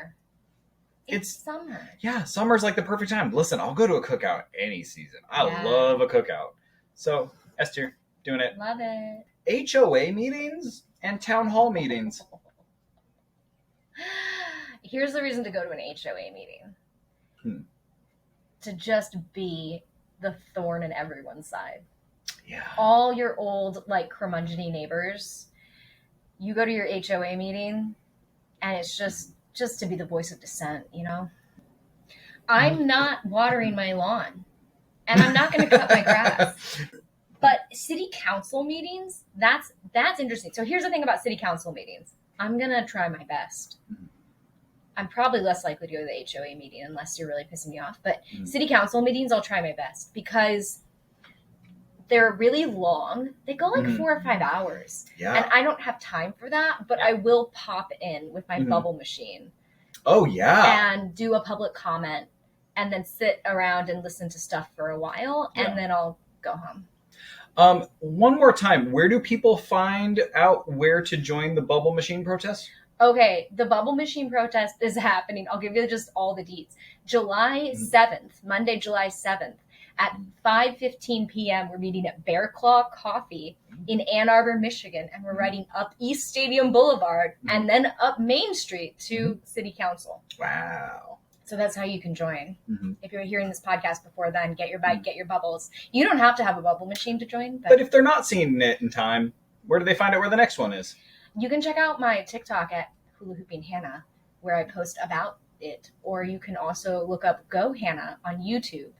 It's summer. Yeah, summer's like the perfect time. Listen, I'll go to a cookout any season. I love a cookout. So, S tier. Doing it. Love it. HOA meetings and town hall meetings. Here's the reason to go to an HOA meeting. To just be the thorn in everyone's side. Yeah. All your old, like, curmudgeon-y neighbors, you go to your HOA meeting, and it's just to be the voice of dissent, you know? I'm not watering my lawn, and I'm not going to cut my grass. But city council meetings, that's interesting. So here's the thing about city council meetings. I'm going to try my best. I'm probably less likely to go to the HOA meeting unless you're really pissing me off. But city council meetings, I'll try my best because they're really long. They go like 4 or 5 hours. Yeah. And I don't have time for that, but I will pop in with my bubble machine. Oh, yeah. And do a public comment and then sit around and listen to stuff for a while. And then I'll go home. One more time, where do people find out where to join the bubble machine protest? Okay, the bubble machine protest is happening. I'll give you just all the deets. July 7th, Monday, July 7th, at 5:15 p.m., we're meeting at Bear Claw Coffee in Ann Arbor, Michigan, and we're riding up East Stadium Boulevard and then up Main Street to City Council. Wow. So that's how you can join. If you're hearing this podcast before then, get your bag, get your bubbles. You don't have to have a bubble machine to join. But if they're not seeing it in time, where do they find out where the next one is? You can check out my TikTok at Hulahoopinghannah, where I post about it. Or you can also look up Go Hannah on YouTube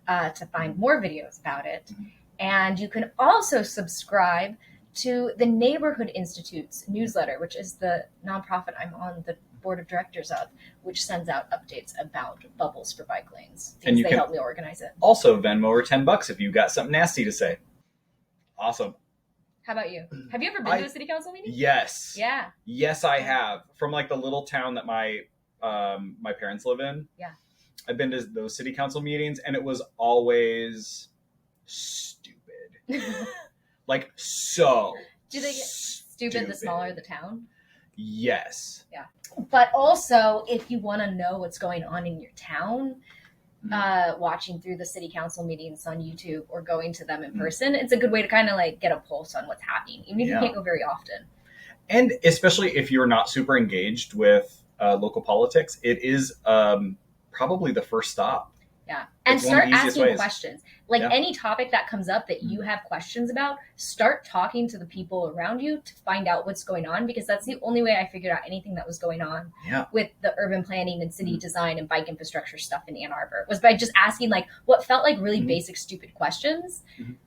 to find more videos about it. And you can also subscribe to the Neighborhood Institute's newsletter, which is the nonprofit I'm on the board of directors of, which sends out updates about bubbles for bike lanes. And they help me organize it. Also Venmo or $10 if you've got something nasty to say. Awesome. How about you? Have you ever been to a city council meeting? Yes. Yeah. Yes, I have. From like the little town that my parents live in. Yeah. I've been to those city council meetings and it was always stupid. Like so. Do they get stupid the smaller the town? Yes. Yeah. But also, if you want to know what's going on in your town, watching through the city council meetings on YouTube or going to them in person, it's a good way to kind of like get a pulse on what's happening, even if you can't go very often. And especially if you're not super engaged with local politics, it is probably the first stop. Yeah. And start asking questions. Like any topic that comes up that you have questions about, start talking to the people around you to find out what's going on, because that's the only way I figured out anything that was going on with the urban planning and city design and bike infrastructure stuff in Ann Arbor, was by just asking like what felt like really basic, stupid questions.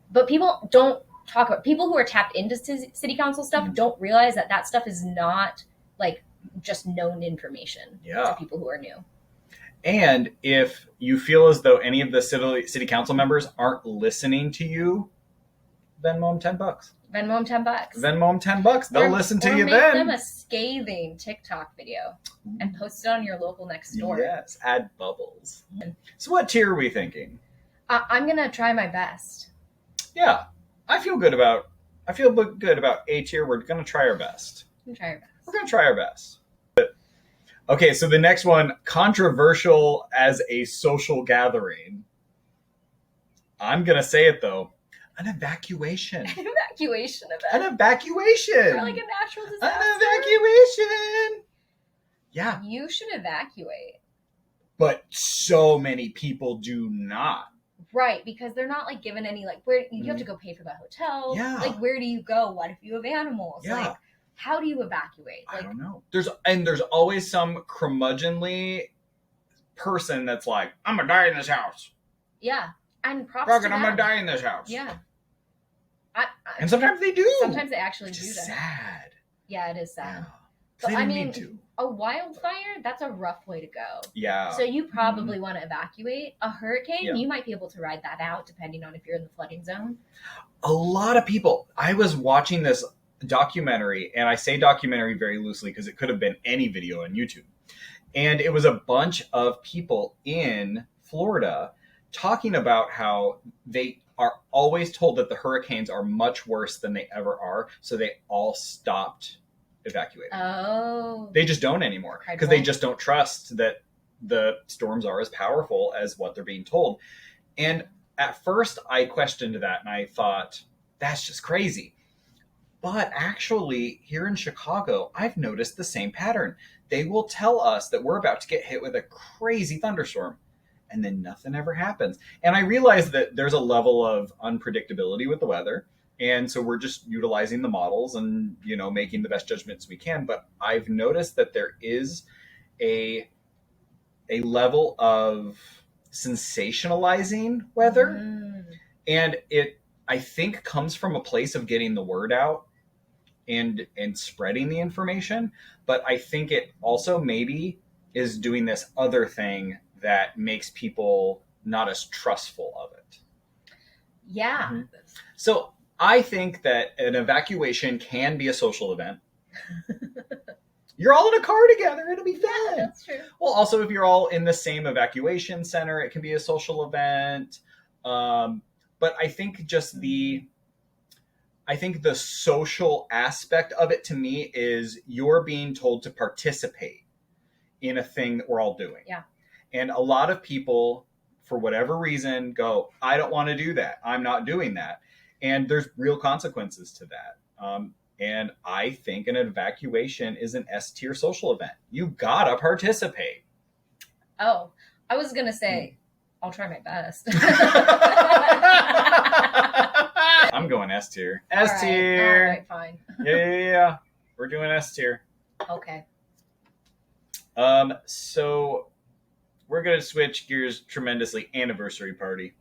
But people don't talk about, people who are tapped into city council stuff don't realize that that stuff is not like just known information to people who are new. And if you feel as though any of the city council members aren't listening to you, Venmo them $10. Venmo them $10. Venmo them $10. They'll listen to you then. Make them a scathing TikTok video and post it on your local next door. Yes, add bubbles. So what tier are we thinking? I'm gonna try my best. Yeah, I feel good about A tier. We're gonna try our best. We're gonna try our best. Okay, so the next one, controversial as a social gathering. I'm going to say it, though. An evacuation. An evacuation event. An evacuation. Or like a natural disaster. An evacuation. Yeah. You should evacuate. But so many people do not. Right, because they're not like given any, like, where you have to go pay for the hotel. Yeah. Like, where do you go? What if you have animals? Yeah. Like, how do you evacuate? Like, I don't know. There's always some curmudgeonly person that's like, I'm gonna die in this house. Yeah, and props I'm to them. gonna die in this house. Yeah. And sometimes they do. Sometimes they actually do that. Sad. Yeah, it is sad. Yeah. But I mean, a wildfire, that's a rough way to go. Yeah. So you probably want to evacuate. A hurricane, you might be able to ride that out depending on if you're in the flooding zone. A lot of people. I was watching this documentary, and I say documentary very loosely because it could have been any video on YouTube. And it was a bunch of people in Florida talking about how they are always told that the hurricanes are much worse than they ever are. So they all stopped evacuating. Oh. They just don't anymore because they just don't trust that the storms are as powerful as what they're being told. And at first I questioned that and I thought, that's just crazy. But actually, here in Chicago, I've noticed the same pattern. They will tell us that we're about to get hit with a crazy thunderstorm, and then nothing ever happens. And I realize that there's a level of unpredictability with the weather. And so we're just utilizing the models and, making the best judgments we can. But I've noticed that there is a level of sensationalizing weather. And it, I think, comes from a place of getting the word out and spreading the information. But I think it also maybe is doing this other thing that makes people not as trustful of it. Yeah. Mm-hmm. So I think that an evacuation can be a social event. You're all in a car together. It'll be fun. Yeah, that's true. Well, also, if you're all in the same evacuation center, it can be a social event. But I think just the social aspect of it to me is you're being told to participate in a thing that we're all doing. Yeah. And a lot of people, for whatever reason, go, I don't want to do that. I'm not doing that. And there's real consequences to that. And I think an evacuation is an S-tier social event. You gotta participate. Oh, I was going to say, I'll try my best. I'm going S-tier. S-tier. All right, fine. Yeah. We're doing S-tier. Okay. So we're going to switch gears tremendously. Anniversary party.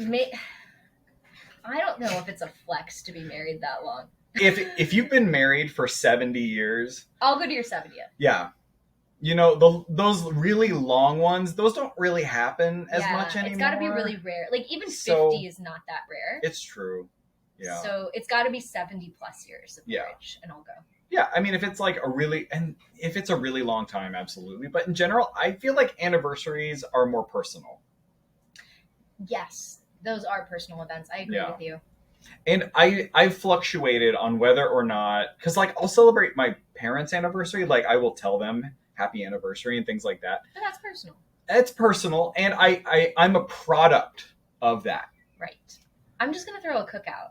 I don't know if it's a flex to be married that long. If you've been married for 70 years... I'll go to your 70th. Yeah. Those really long ones, those don't really happen as much anymore. It's got to be really rare. Like, even 50 is not that rare. It's true. Yeah. So it's got to be 70 plus years of marriage, and I'll go. Yeah, I mean, if it's a really long time, absolutely. But in general, I feel like anniversaries are more personal. Yes, those are personal events. I agree with you. And I've fluctuated on whether or not, because I'll celebrate my parents' anniversary. I will tell them happy anniversary and things like that. But that's personal. It's personal, and I'm a product of that. Right. I'm just gonna throw a cookout.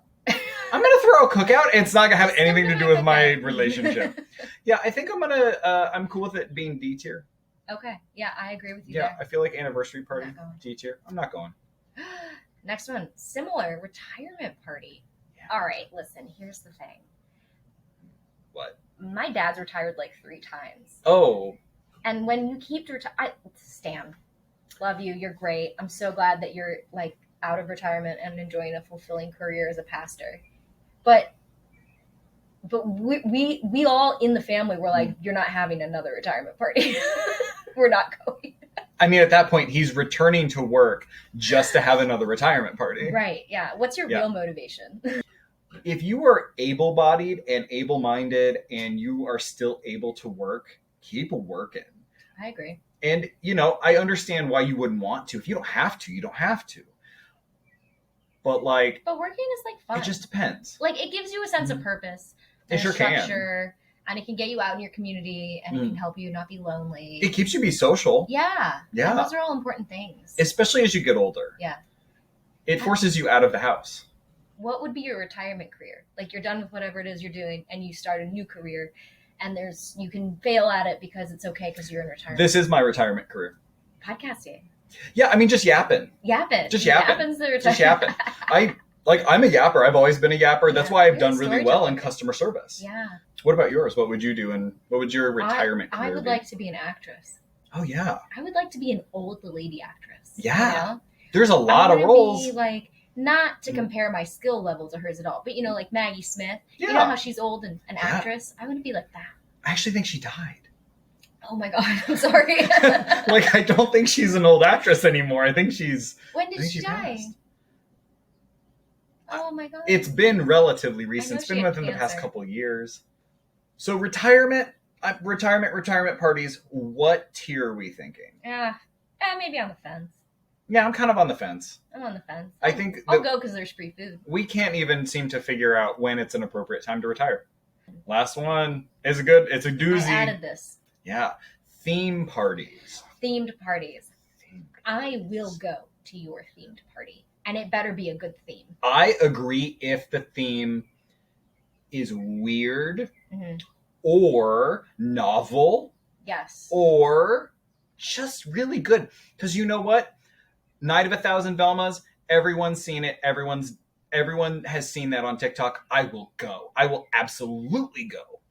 I'm gonna throw a cookout, and it's not gonna have anything to do with my relationship. Yeah, I think I'm cool with it being D tier. Okay. Yeah, I agree with you. Yeah, there. I feel like anniversary party D tier. I'm not going. Next one, similar retirement party. Yeah. All right, listen, here's the thing. What? My dad's retired 3 times. Oh. And when you keep Stan, love you. You're great. I'm so glad that you're out of retirement and enjoying a fulfilling career as a pastor. But we all in the family were like, you're not having another retirement party. We're not going. I mean, at that point, he's returning to work just to have another retirement party. Right, yeah. What's your real motivation? If you are able-bodied and able-minded and you are still able to work, keep working. I agree. And, I understand why you wouldn't want to. If you don't have to, you don't have to. But working is fun. It just depends. It gives you a sense of purpose. It sure structure, and it can get you out in your community, and it can help you not be lonely. It keeps you be social. Yeah. Yeah. And those are all important things. Especially as you get older. Yeah. It forces you out of the house. What would be your retirement career? You're done with whatever it is you're doing, and you start a new career, and you can fail at it because it's okay because you're in retirement. This is my retirement career. Podcasting. Yeah, I mean, just yapping. Yapping. Just yapping. Yapping's the retirement. Just yapping. I'm a yapper. I've always been a yapper. That's why I've done really well in customer service. Yeah. What about yours? What would you do, and what would your retirement career be? I would like to be an actress. Oh, yeah. I would like to be an old lady actress. Yeah. There's a lot of roles. Be not to compare my skill level to hers at all, but Maggie Smith. Yeah. You know how she's old and an actress? I want to be like that. I actually think she died. Oh my God, I'm sorry. I don't think she's an old actress anymore. I think she's... When did she die? Passed. Oh my God. It's been relatively recent. It's been within the past couple of years. So retirement parties, what tier are we thinking? Yeah, maybe on the fence. Yeah, I'm kind of on the fence. I'm on the fence. I think I'll go because there's free food. We can't even seem to figure out when it's an appropriate time to retire. Last one is it's a doozy. I added this. Yeah. Theme parties. Themed parties. I will go to your themed party. and it better be a good theme. I agree if the theme is weird or novel. Yes. Or just really good. Because you know what? Night of 1,000 Velmas, everyone's seen it. Everyone has seen that on TikTok. I will go. I will absolutely go.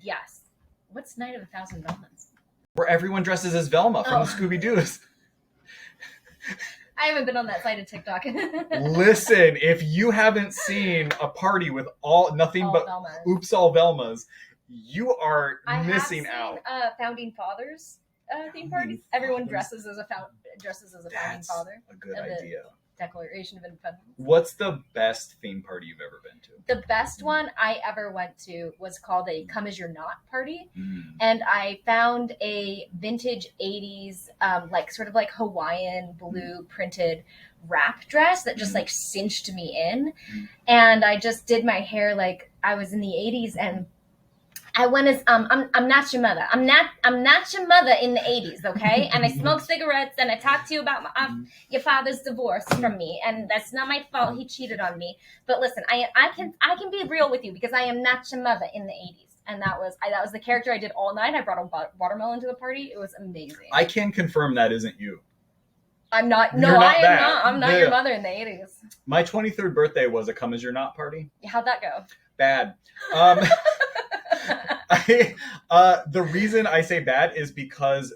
Yes. What's Night of 1,000 Velmas? Where everyone dresses as Velma from the Scooby-Doos. I haven't been on that side of TikTok. Listen, if you haven't seen a party with nothing but Velmas. Oops All Velmas, you are missing out. Founding Fathers theme parties. Everyone dresses as a founding father. A good idea. Declaration of Independence. What's the best theme party you've ever been to? The best one I ever went to was called a Come As You're Not party. And I found a vintage 80s, sort of like Hawaiian blue printed wrap dress that just like cinched me in. And I just did my hair like I was in the 80s, and I went as I'm not your mother. I'm not your mother in the 80s, okay? And I smoked cigarettes, and I talked to you about your father's divorce from me, and that's not my fault. He cheated on me. But listen, I can be real with you because I am not your mother in the 80s. And that was the character I did all night. I brought a watermelon to the party. It was amazing. I can confirm that isn't you. I'm not. No, I am not. I'm not your mother in the 80s. My 23rd birthday was a Come As You're Not party. How'd that go? Bad. The reason I say bad is because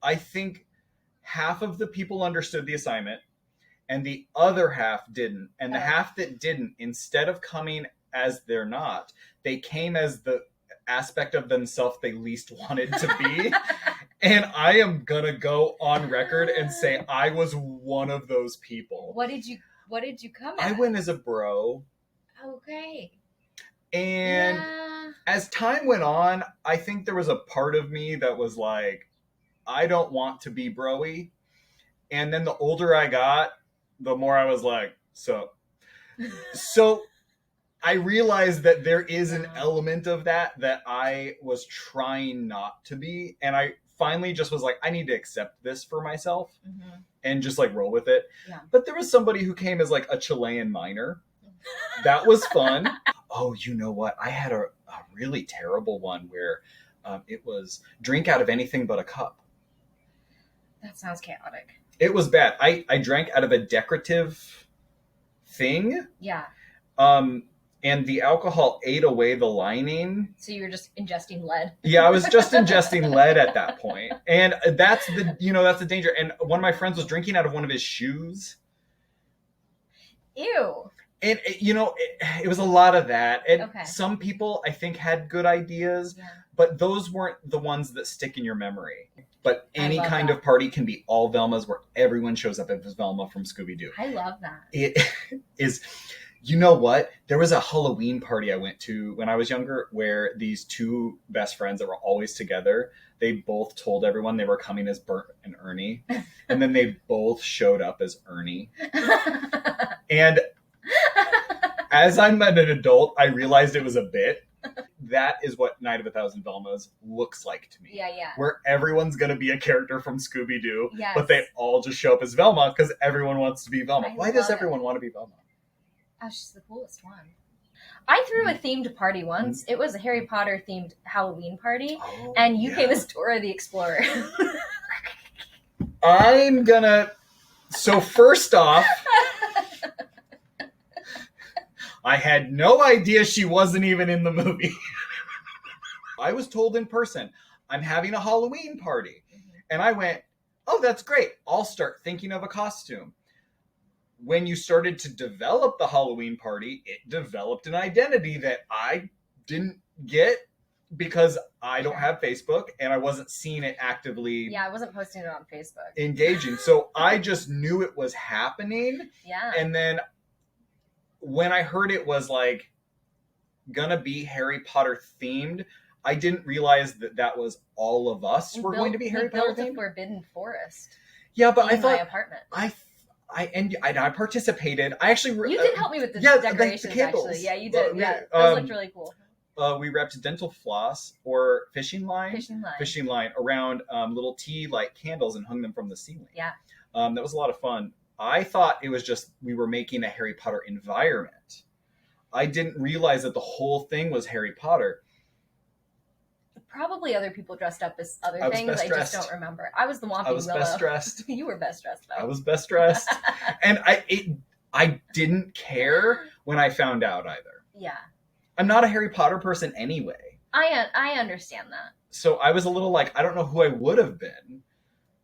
I think half of the people understood the assignment and the other half didn't. And the half that didn't, instead of coming as they're not, they came as the aspect of themselves they least wanted to be. And I am gonna go on record and say I was one of those people. What did you come as? I went as a bro. Okay. And as time went on, I think there was a part of me that was like, I don't want to be bro-y. And then the older I got, the more I was like, so I realized that there is an element of that I was trying not to be. And I finally just was like, I need to accept this for myself and just like roll with it. Yeah. But there was somebody who came as like a Chilean miner. That was fun. Oh, you know what? I had a really terrible one where it was drink out of anything but a cup. That sounds chaotic. It was bad. I drank out of a decorative thing. Yeah. And the alcohol ate away the lining. So you were just ingesting lead. Yeah, I was just ingesting lead at that point. And that's the danger. And one of my friends was drinking out of one of his shoes. Ew. And, it was a lot of that. And some people, I think, had good ideas, but those weren't the ones that stick in your memory. But any kind of party can be all Velmas where everyone shows up as Velma from Scooby-Doo. I love that. It is, you know what? There was a Halloween party I went to when I was younger where these two best friends that were always together, they both told everyone they were coming as Bert and Ernie. And then they both showed up as Ernie. And as I'm an adult, I realized it was a bit. That is what Night of 1,000 Velmas looks like to me. Yeah, yeah. Where everyone's going to be a character from Scooby-Doo, but they all just show up as Velma because everyone wants to be Velma. Why does everyone want to be Velma? Oh, she's the coolest one. I threw a themed party once. It was a Harry Potter themed Halloween party, and you came as Dora the Explorer. So first off, I had no idea she wasn't even in the movie. I was told in person, I'm having a Halloween party. And I went, oh, that's great. I'll start thinking of a costume. When you started to develop the Halloween party, it developed an identity that I didn't get because I don't have Facebook and I wasn't seeing it actively. Yeah, I wasn't posting it on Facebook. Engaging. So I just knew it was happening. Yeah. And then when I heard it was like gonna be Harry Potter themed, I didn't realize that was all of us were going to be Harry Potter themed. We built a forbidden forest. Yeah, but I thought my apartment. I participated. I actually you did help me with the decorations. The candles. Actually, yeah, you did. Those looked really cool. We wrapped dental floss or fishing line around little tea light candles and hung them from the ceiling. Yeah, that was a lot of fun. I thought it was just we were making a Harry Potter environment. I didn't realize that the whole thing was Harry Potter. Probably other people dressed up as other I was things. best I dressed. just don't remember. I was the Whomping I was Willow. best dressed. You were best dressed, though. I was best dressed. And I didn't care when I found out either. Yeah. I'm not a Harry Potter person anyway. I understand that. So I was a little like, I don't know who I would have been.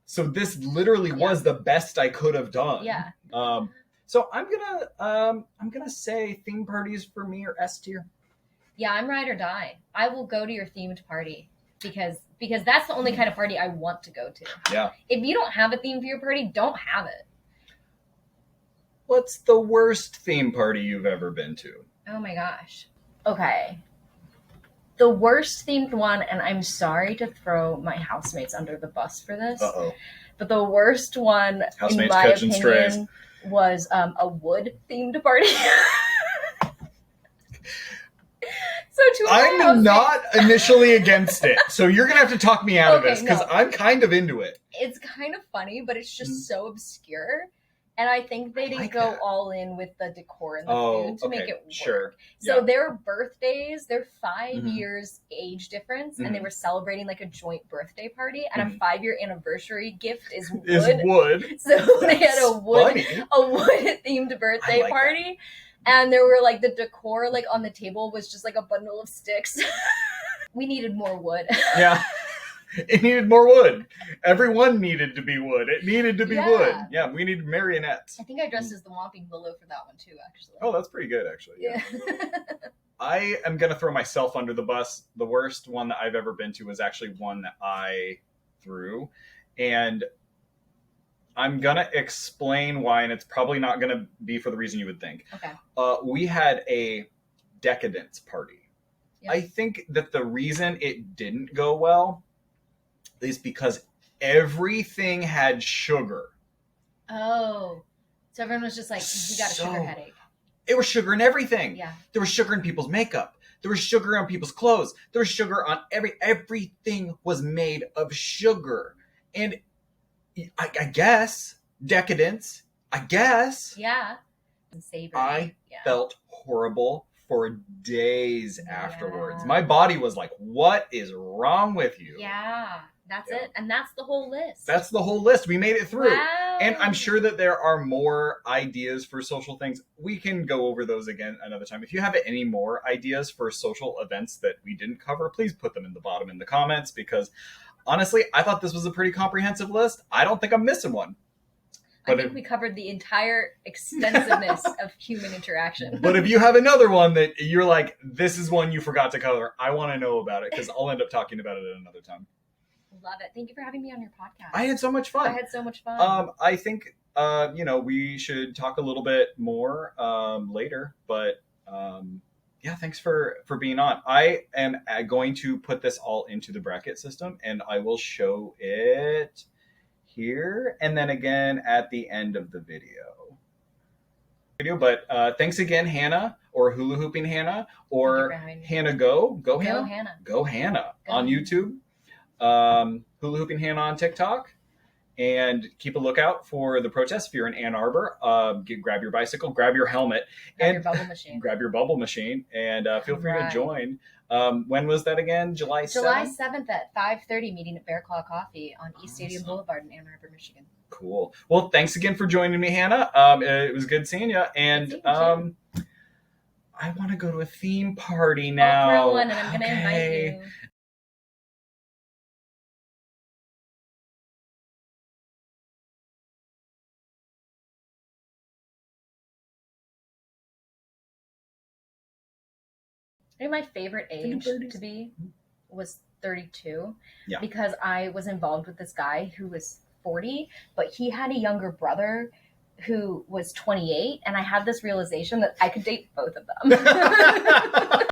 So this literally was the best I could have done. Yeah. So I'm gonna say theme parties for me are S tier. Yeah, I'm ride or die. I will go to your themed party because that's the only kind of party I want to go to. Yeah. If you don't have a theme for your party, don't have it. What's the worst theme party you've ever been to? Oh my gosh. Okay. The worst themed one, and I'm sorry to throw my housemates under the bus for this. Uh-oh. But the worst one, Housemates in my catching opinion, strays. was a wood themed party. So I'm not initially against it, so you're gonna have to talk me out of this because I'm kind of into it. It's kind of funny, but it's just so obscure, and I think they didn't go all in with the decor and the food to make it work. Sure. So their birthdays, they're 5 years age difference, and they were celebrating like a joint birthday party, and a 5-year anniversary gift is wood. So they had a wood themed birthday party. And there were like the decor like on the table was just like a bundle of sticks. We needed more wood. Yeah. It needed more wood. Everyone needed to be wood. It needed to be wood. Yeah, we needed marionettes. I think I dressed as the Whomping Willow for that one too, actually. Oh, that's pretty good, actually. Yeah. I am going to throw myself under the bus. The worst one that I've ever been to was actually one that I threw. And I'm going to explain why, and it's probably not going to be for the reason you would think. Okay. We had a decadence party. Yep. I think that the reason it didn't go well is because everything had sugar. Oh. So everyone was just like, we got a sugar headache. It was sugar in everything. Yeah. There was sugar in people's makeup. There was sugar on people's clothes. There was sugar on everything was made of sugar. And I guess decadence. I guess. Yeah. And savory. I felt horrible for days afterwards. My body was like, "What is wrong with you?" Yeah, that's it, and that's the whole list. That's the whole list. We made it through, wow. And I'm sure that there are more ideas for social things. We can go over those again another time. If you have any more ideas for social events that we didn't cover, please put them in the bottom in the comments because. Honestly, I thought this was a pretty comprehensive list. I don't think I'm missing one. But I think we covered the entire extensiveness of human interaction. But if you have another one that you're like, this is one you forgot to cover, I want to know about it because I'll end up talking about it at another time. Love it. Thank you for having me on your podcast. I had so much fun. I had so much fun. I think, we should talk a little bit more later, but yeah, thanks for being on. I am going to put this all into the bracket system, and I will show it here and then again at the end of the video. But thanks again, Hannah, or Hulahoopinghannah, or Hannah Go Hannah on YouTube, Hulahoopinghannah on TikTok. And keep a lookout for the protest. If you're in Ann Arbor, grab your bicycle, grab your helmet, grab and your bubble machine. Grab your bubble machine, and feel free to join. When was that again? July 7th? July 7th at 5:30, meeting at Bear Claw Coffee on East Stadium Boulevard in Ann Arbor, Michigan. Cool. Well, thanks again for joining me, Hannah. It was good seeing you. And I want to go to a theme party now. I'll throw one, and I'm going to invite you. I think my favorite age to be was 32 because I was involved with this guy who was 40, but he had a younger brother who was 28, and I had this realization that I could date both of them.